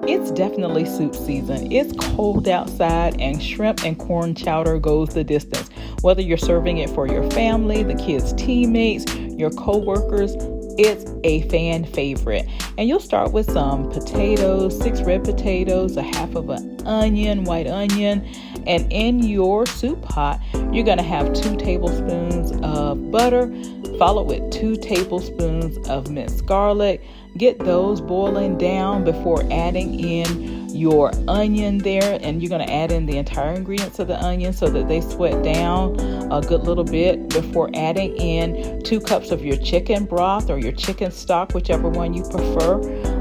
It's definitely soup season. It's cold outside and shrimp and corn chowder goes the distance. Whether you're serving it for your family, the kids' teammates, your co-workers, it's a fan favorite. And you'll start with some potatoes, 6 red potatoes, a half of an onion, white onion, and in your soup pot, you're going to have 2 tablespoons of butter, followed with 2 tablespoons of minced garlic. Get those boiling down before adding in your onion there, and you're going to add in the entire ingredients of the onion so that they sweat down a good little bit before adding in 2 cups of your chicken broth or your chicken stock, whichever one you prefer.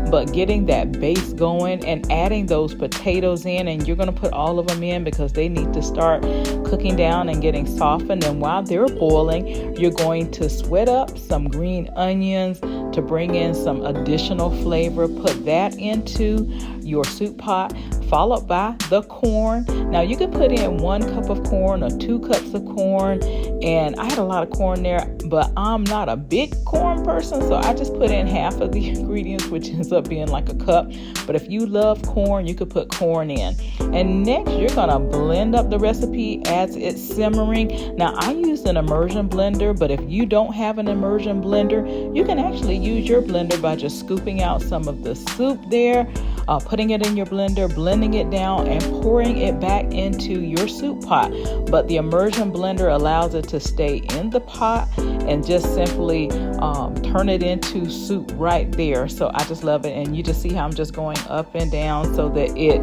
But getting that base going and adding those potatoes in, and you're going to put all of them in because they need to start cooking down and getting softened. And while they're boiling, you're going to sweat up some green onions to bring in some additional flavor. Put that into your soup pot, followed by the corn. Now you can put in 1 cup of corn or 2 cups of corn, and I had a lot of corn there, but I'm not a big corn person, so I just put in half of the ingredients, which ends up being like a cup. But if you love corn, you could put corn in. And next, you're gonna blend up the recipe as it's simmering. Now I used an immersion blender, but if you don't have an immersion blender, you can actually use your blender by just scooping out some of the soup there, putting it in your blender, blending it down, and pouring it back into your soup pot. But the immersion blender allows it to stay in the pot and just simply turn it into soup right there. So I just love it, and you just see how I'm just going up and down so that it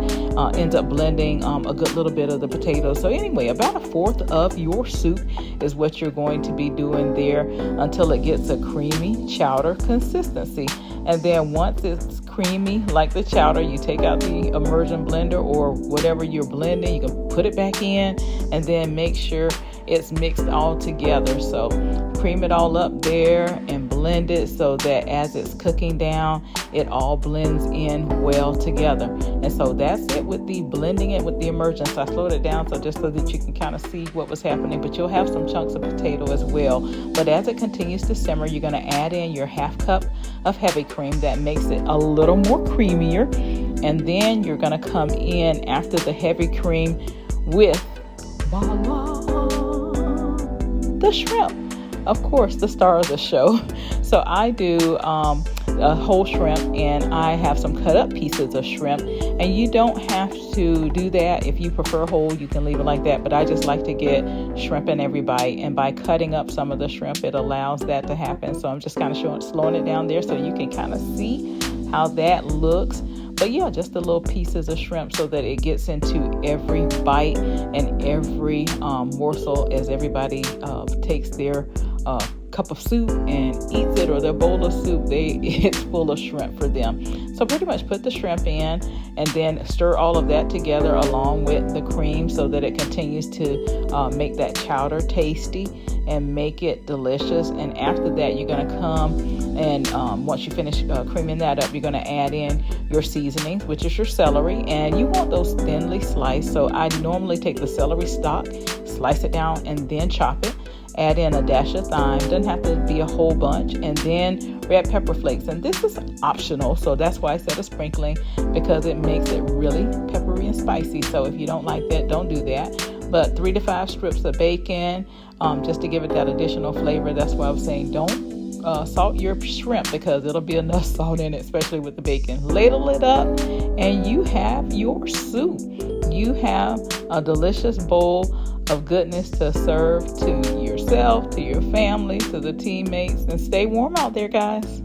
ends up blending a good little bit of the potatoes. So anyway, about 1/4 of your soup is what you're going to be doing there until it gets a creamy chowder consistency. And then once it's creamy like the chowder, you take out the immersion blender or whatever you're blending, you can put it back in and then make sure it's mixed all together. So cream it all up there and blend it so that as it's cooking down, it all blends in well together. And so that's it with the blending it with the immersion. So I slowed it down so just so that you can kind of see what was happening, but you'll have some chunks of potato as well. But as it continues to simmer, you're going to add in your 1/2 cup of heavy cream. That makes it a little more creamier. And then you're going to come in after the heavy cream with the shrimp. Of course, the star of the show. So I do a whole shrimp, and I have some cut up pieces of shrimp. And you don't have to do that. If you prefer whole, you can leave it like that. But I just like to get shrimp in every bite. And by cutting up some of the shrimp, it allows that to happen. So I'm just kind of slowing it down there so you can kind of see how that looks. But yeah, just the little pieces of shrimp so that it gets into every bite and every morsel as everybody takes their cup of soup and eats it, or their bowl of soup, it's full of shrimp for them. So pretty much put the shrimp in and then stir all of that together along with the cream so that it continues to make that chowder tasty and make it delicious. And after that, you're going to come and once you finish creaming that up, you're going to add in your seasonings, which is your celery, and you want those thinly sliced. So I normally take the celery stalk, slice it down, and then chop it. Add in a dash of thyme, doesn't have to be a whole bunch, and then red pepper flakes. And this is optional, so that's why I said a sprinkling, because it makes it really peppery and spicy. So if you don't like that, don't do that. But 3 to 5 strips of bacon, just to give it that additional flavor. That's why I was saying don't salt your shrimp, because it'll be enough salt in it, especially with the bacon. Ladle it up, and you have your soup. You have a delicious bowl of goodness to serve to yourself, to your family, to the teammates. And stay warm out there, guys.